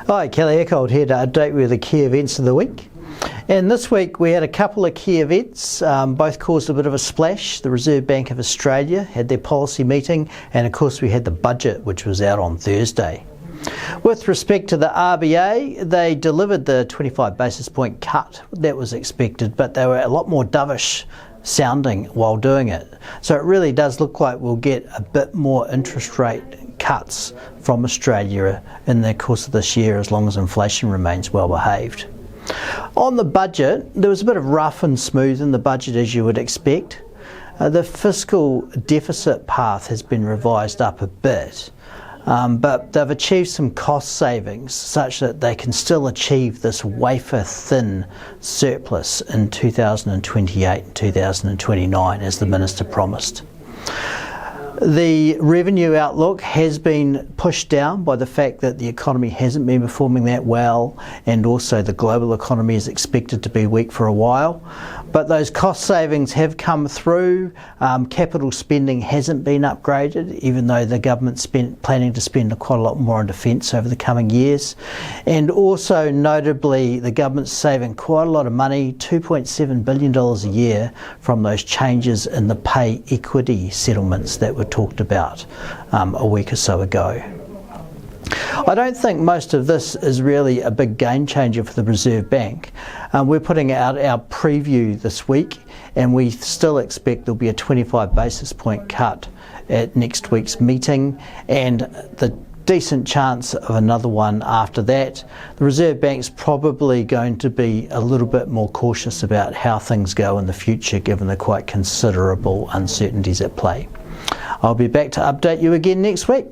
Hi, Kelly Eckholt here to update you with the key events of the week. And this week we had a couple of key events, both caused a bit of a splash. The Reserve Bank of Australia had their policy meeting, and of course we had the budget, which was out on Thursday. With respect to the RBA, they delivered the 25 basis point cut that was expected, but they were a lot more dovish sounding while doing it. So it really does look like we'll get a bit more interest rate cuts from Australia in the course of this year, as long as inflation remains well behaved. On the budget, there was a bit of rough and smooth in the budget, as you would expect. The fiscal deficit path has been revised up a bit, but they've achieved some cost savings such that they can still achieve this wafer-thin surplus in 2028 and 2029, as the Minister promised. The revenue outlook has been pushed down by the fact that the economy hasn't been performing that well, and also the global economy is expected to be weak for a while. But those cost savings have come through. Capital spending hasn't been upgraded, even though the government's planning to spend quite a lot more on defence over the coming years. And also, notably, the government's saving quite a lot of money, $2.7 billion a year, from those changes in the pay equity settlements that were talked about a week or so ago. I don't think most of this is really a big game changer for the Reserve Bank. We're putting out our preview this week, and we still expect there'll be a 25 basis point cut at next week's meeting, and the decent chance of another one after that. The Reserve Bank's probably going to be a little bit more cautious about how things go in the future, given the quite considerable uncertainties at play. I'll be back to update you again next week.